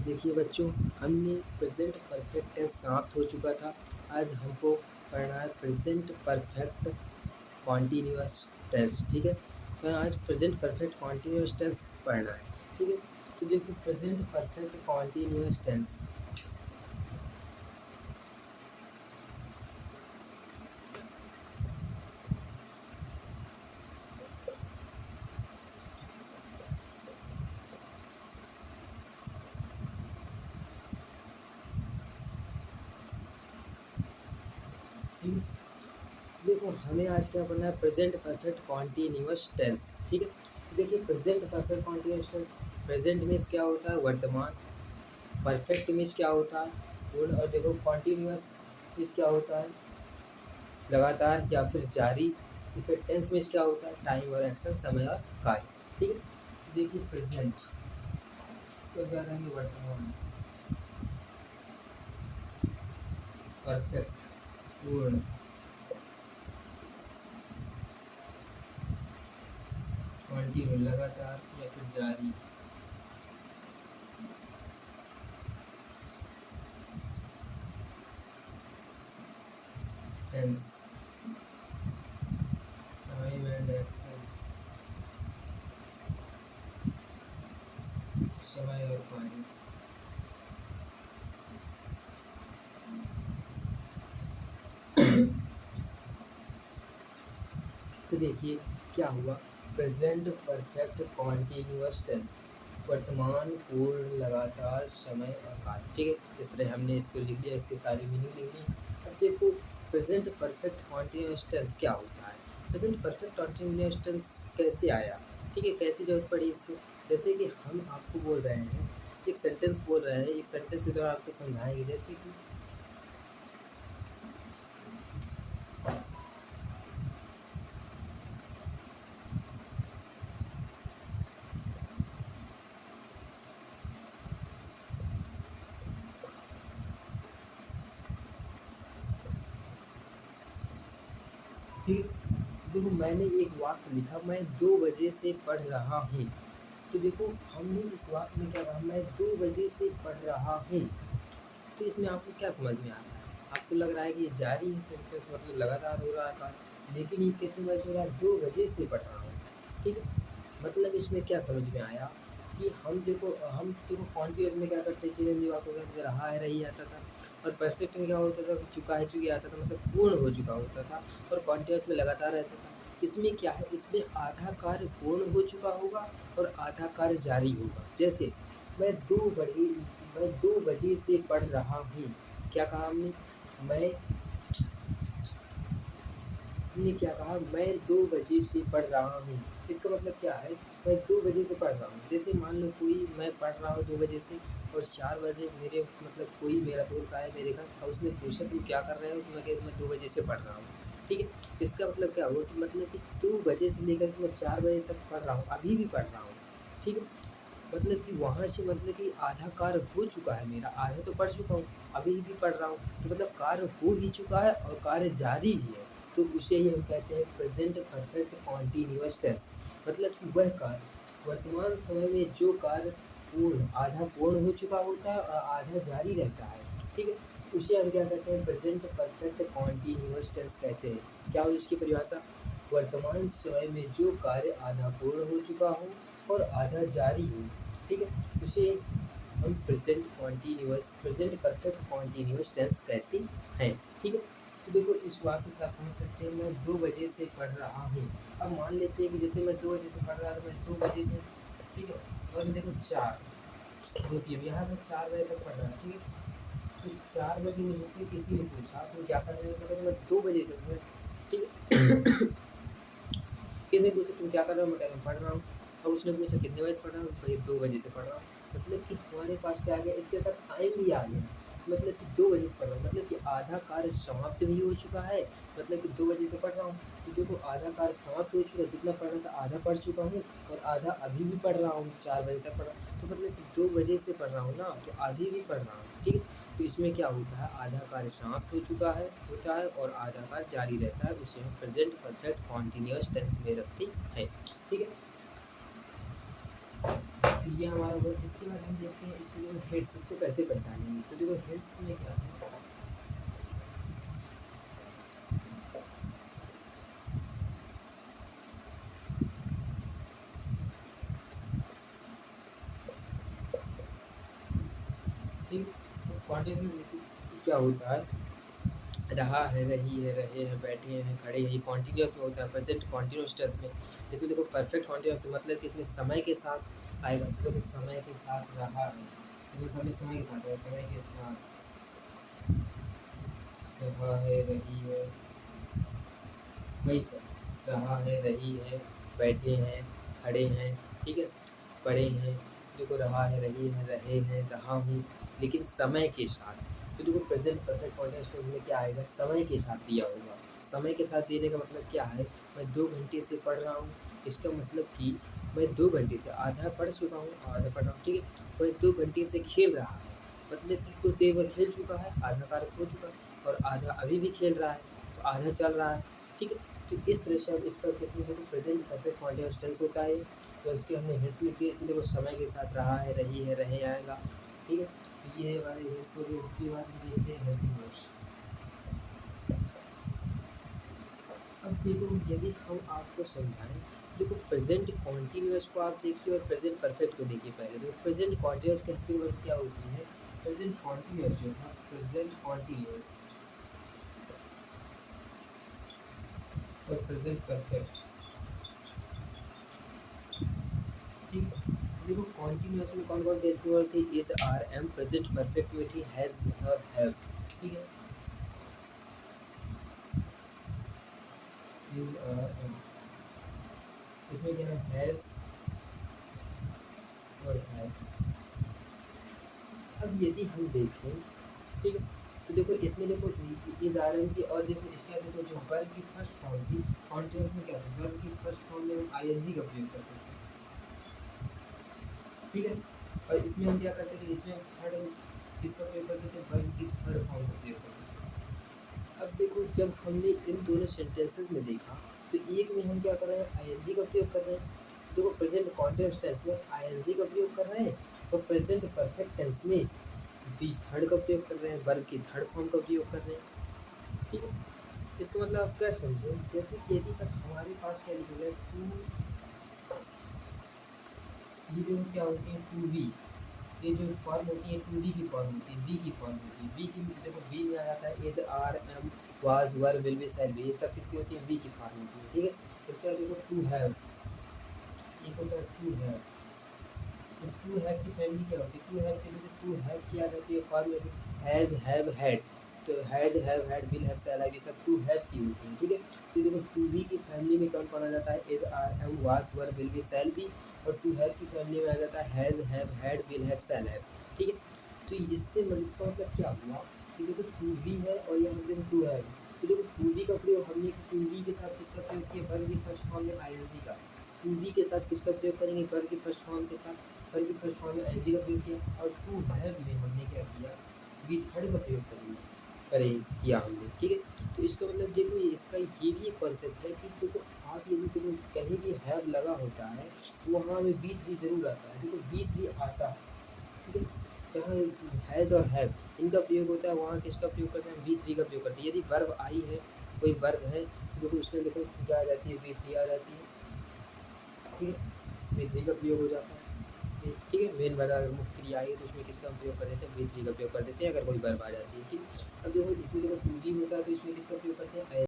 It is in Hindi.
देखिए बच्चों, हमने प्रेजेंट परफेक्ट टेंस समाप्त हो चुका था। आज हमको पढ़ना है प्रेजेंट परफेक्ट कॉन्टिन्यूअस टेंस। ठीक है, तो आज प्रेजेंट परफेक्ट कॉन्टिन्यूअस टेंस पढ़ना है। ठीक है, तो देखो प्रेजेंट परफेक्ट कॉन्टिन्यूअस टेंस। देखो हमें आज क्या पढ़ना है, प्रेजेंट परफेक्ट कॉन्टिन्यूअस टेंस। ठीक है, देखिए present perfect continuous tense, present means क्या होता है, वर्तमान। परफेक्ट मीन्स क्या होता है, पूर्ण। और देखो कॉन्टिन्यूअस मीन्स क्या होता है, लगातार या फिर जारी। इसका टेंस मीन्स क्या होता है, टाइम और एक्शन, समय और कार्य। ठीक है, देखिए प्रेजेंट, इसको क्या कहेंगे, वर्तमान। परफेक्ट, पूर्ण। कंटिन्यू, लगातार या फिर जारी। टेंस, टाइम एंड एक्शन, समय और कार्य। तो देखिए क्या हुआ, प्रेजेंट परफेक्ट कॉन्टिन्यूअस टेंस, वर्तमान, पूर्ण, लगातार, समय और कार्य। ठीक है, इस तरह हमने इसको लिख लिया, इसके सारी मीनिंग लिख ली। अब देखो प्रेजेंट परफेक्ट कॉन्टिन्यूअस टेंस क्या होता है, प्रेजेंट परफेक्ट कॉन्टिन्यूअस टेंस कैसे आया। ठीक है, कैसी जरूरत पड़ी इसको, जैसे कि हम आपको बोल रहे हैं, एक सेंटेंस बोल रहे हैं, एक सेंटेंस के द्वारा आपको समझाएंगे। जैसे कि ठीक है, देखो मैंने एक वाक्य लिखा, मैं 2 बजे से पढ़ रहा हूँ। तो देखो हमने इस वाक्य में क्या कहा, मैं 2 बजे से पढ़ रहा हूँ। तो इसमें आपको क्या समझ में आता है, आपको लग रहा है कि ये जारी है सेंटेंस, मतलब लगातार हो रहा था, लेकिन ये कितने बजे हो रहा है, 2 बजे से पढ़ रहा हूँ। ठीक है, मतलब इसमें क्या समझ में आया कि हम देखो कॉन्टिन्यूअस में क्या करते हैं, चिरंजीव आपको कहते रहा है, रही आता था। और परफेक्ट में क्या होता था, चुका है, चुकी आता था, मतलब पूर्ण हो चुका होता था। और कॉन्टिन्यूअस में लगातार रहता था। इसमें क्या है, इसमें आधा कार्य पूर्ण हो चुका होगा और आधा कार्य जारी होगा। जैसे मैं 2 बजे से पढ़ रहा हूँ। क्या कहा मैं हमने क्या कहा, मैं 2 बजे से पढ़ रहा हूँ। इसका मतलब क्या है, मैं 2 बजे से पढ़ रहा हूँ। जैसे मान लो कोई, मैं पढ़ रहा हूँ 2 बजे से, और 4 बजे मेरे मतलब कोई मेरा दोस्त आया मेरे घर और उसने पूछा तुम क्या कर रहे हो, तो मैं कह मैं 2 बजे से पढ़ रहा हूँ। ठीक है, इसका मतलब क्या हुआ कि मतलब कि 2 बजे से लेकर के मैं 4 बजे तक पढ़ रहा हूँ, अभी भी पढ़ रहा हूँ। ठीक है, मतलब कि वहाँ से मतलब कि आधा कार्य हो चुका है मेरा, आधा तो पढ़ चुका हूँ, अभी भी पढ़ रहा हूँ। तो मतलब कार्य हो भी चुका है और कार्य जारी भी है। तो उसे ही हम कहते हैं प्रेजेंट परफेक्ट कॉन्टिन्यूअस टेंस। मतलब कि वह कार्य, वर्तमान समय में जो कार्य पूर्ण, आधा पूर्ण हो चुका होता है और आधा जारी रहता है। ठीक है, उसे हम क्या कहते हैं, प्रेजेंट परफेक्ट कॉन्टिन्यूअस टेंस कहते हैं। क्या हो इसकी परिभाषा, वर्तमान समय में जो कार्य आधा पूर्ण हो चुका हो और आधा जारी हो। ठीक है, उसे हम प्रेजेंट परफेक्ट कॉन्टिन्यूअस टेंस कहते हैं। ठीक है, तो देखो इस वाक्य से आप समझ सकते हैं, मैं 2 बजे से पढ़ रहा हूँ। अब मान लेते हैं कि जैसे मैं 2 बजे से पढ़ रहा था, मैं 2 बजे थे। ठीक है, और देखो 2 PM, यहाँ मैं 4 बजे तक पढ़ रहा था। ठीक है, तो 4 बजे मुझसे किसी ने पूछा तुम क्या कर रहे हो, तो मैं 2 बजे से ठीक है, किसी ने पूछा तुम क्या कर रहे हो, मैं कह रहा हूँ पढ़ रहा हूँ। और उसने पूछा कितने बजे से पढ़ रहा हूँ, भाई 2 बजे से पढ़ रहा हूँ। मतलब कि हमारे पास क्या आ गया, इसके साथ टाइम भी आ गया। मतलब कि 2 बजे से पढ़ रहा हूँ, मतलब कि आधा कार्य समाप्त भी हो चुका है। मतलब कि 2 बजे से पढ़ रहा हूँ, तो देखो आधा कार्य समाप्त हो चुका है, जितना पढ़ना था आधा पढ़ चुका हूँ और आधा अभी भी पढ़ रहा हूँ, 4 बजे तक पढ़ रहा हूँ। तो मतलब कि 2 बजे से पढ़ रहा हूँ ना, तो अभी भी पढ़ रहा हूँ। ठीक है, तो इसमें क्या होता है, आधा कार्य समाप्त हो चुका है होता है और आधा कार्य जारी रहता है। उसे हम प्रेजेंट परफेक्ट कॉन्टिन्यूअस टेंस में रखते हैं। ठीक है, तो ये हमारा वो। इसके बाद हम देखते हैं इसके जो हेड्स, इसको कैसे पहचानेंगे। तो देखो हेड्स में क्या है, ठीक, कॉन्टिन्यूस क्या होता है, रहा है, रही है, रहे हैं, बैठे हैं, खड़े हैं, ये कॉन्टिन्यूस में होता है, प्रेजेंट कॉन्टिन्यूस टेंस में। इसमें देखो परफेक्ट कॉन्टिन्यूस मतलब कि इसमें समय के साथ आएगा। तो देखो समय के साथ रहा है, तो समय के साथ आएगा, समय के साथ रहा है, रही है, वही सब, रहा है, रही है, बैठे हैं, खड़े हैं, ठीक है, पढ़े हैं। देखो रहा है, रही है, रहे हैं, रहा हूँ, लेकिन समय के साथ। तो देखो प्रेजेंट परफेक्ट कॉन्टिन्यूस टेंस में क्या आएगा, समय के साथ दिया होगा। समय के साथ देने का मतलब क्या है, मैं 2 घंटे से पढ़ रहा हूँ, इसका मतलब कि मैं 2 घंटे से आधा पढ़ चुका हूँ, आधा पढ़ रहा हूँ, ठीक है। मैं 2 घंटे से खेल रहा है, मतलब कि कुछ देर में खेल चुका है, आधा कार्य हो चुका है, और आधा अभी भी खेल रहा है, तो आधा चल रहा है, ठीक है। तो इस तरह से हम इसका कैसे देखो प्रेजेंट परफेक्ट कॉन्टिन्यूस टेंस होता है। तो इसके हमने हेड्स लिख दिए, इसमें देखो समय के साथ रहा है, रही है, रहे आएगा, ठीक है। तो ये हमारे हेड्स हो गए। उसके बाद हम देखते हैं हेल्पिंग वर्ड्स। अब देखो यदि हम आपको समझाएं, देखो प्रेजेंट कॉन्टिन्यूस को आप देखिए और प्रेजेंट परफेक्ट को देखिए। पहले देखो प्रेजेंट कॉन्टिन्यूस की हेल्पिंग वर्ड क्या होती है, प्रेजेंट कॉन्टिन्यूस जो था, प्रेजेंट कॉन्टिन्यूस और प्रेजेंट परफेक्ट, ठीक है। देखो कॉन्टिन्यूस में कौन कौन से हेल्पिंग वर्ड थे, is, are, am. Present perfect में थी हैज और हैव, ठीक है, इज, आर, एम। इसमें क्या है, हैज और हैव। अब यदि हम देखें, ठीक है, तो देखो इसमें देखो इज, आर, एम की, और देखो इसका देखो जो वर्ब की फर्स्ट फॉर्म थी कॉन्टिन्यूस में, क्या था, वर्ब की फर्स्ट फॉर्म में हम आईएनजी का प्रयोग करते थे, ठीक है। और इसमें हम क्या करते थे, इसमें थर्ड किसका प्रयोग करते थे, वर्ब की थर्ड फॉर्म का प्रयोग करते थे। अब देखो जब हमने इन दोनों सेंटेंसेस में देखा, तो एक में हम क्या कर रहे हैं, आईएनजी का प्रयोग कर रहे हैं। देखो प्रेजेंट कॉन्टिन्यूस टेंस में आईएनजी का प्रयोग कर रहे हैं, और प्रेजेंट परफेक्ट टेंस में दी थर्ड का प्रयोग कर रहे हैं, वर्ब की थर्ड फॉर्म का प्रयोग कर रहे हैं, ठीक है। इसका मतलब आप क्या समझे, जैसे कि यदि तक हमारे पास क्या लिखा गया, टू, ये देखो क्या होती है, टू बी, ये जो फॉर्म होती है टू बी की फॉर्म होती है, बी की फॉर्म होती है, बी की देखो बी में आ जाता है is, are, am, was, were, will be, shall be, ये सब किसकी होती है, बी की फॉर्म होती है, ठीक है। इसका देखो टू हैव, एक होता है टू हैव। तो टू हैव की फैमिली क्या होती है, टू हैव के लिए टू हैव की आ जाती है फॉर्म में, हैज, हैव, हैड। तो has, have, had, will have, shall have, ये सब टू हैव की होती है, ठीक है। तो देखो टू बी की फैमिली में कौन कौन आ जाता है, is, are, am, was, were, will be, shall be. और टू हैव की फैमिली में आ जाता है has, have, had, will have, shall have, ठीक है। तो इससे इसका मतलब क्या हुआ कि देखो टू बी है और यहाँ पर देखो टू हैव। तो देखो टू बी का प्रयोग हमने टू बी के साथ किसका प्रयोग किया, वर्ब की फर्स्ट फॉर्म में आईएनजी का। टू बी के साथ किसका प्रयोग करेंगे, वर्ब की फर्स्ट फॉर्म के साथ, वर्ब की फर्स्ट फॉर्म में आईएनजी का प्रयोग किया। और टू हैव में हमने क्या किया, वी थर्ड का प्रयोग किया हमने, ठीक है। तो इसका मतलब देखो इसका ये भी एक कॉन्सेप्ट है कि देखो आप यदि देखो कहीं भी हैव लगा होता है तो वहाँ में बी थ्री जरूर आता है, देखो बी थ्री आता है, ठीक है। जहाँ हैज़ और हैव इनका प्रयोग होता है वहाँ किसका प्रयोग करते हैं, वी थ्री का प्रयोग करते हैं। यदि वर्ब आई है, कोई वर्ब है, तो देखो उसमें देखो क्या आ जाती है, वी थ्री आ जाती है, ठीक है, वी थ्री का प्रयोग हो जाता है, ठीक है। मेन वर्ब अगर मुख्य क्रिया आई है तो उसमें किसका प्रयोग कर देते हैं, वी थ्री का प्रयोग कर देते हैं अगर कोई वर्ब आ जाती है, ठीक है। अब देखो इसमें देखो टू बी होता है तो इसमें किसका प्रयोग करते हैं,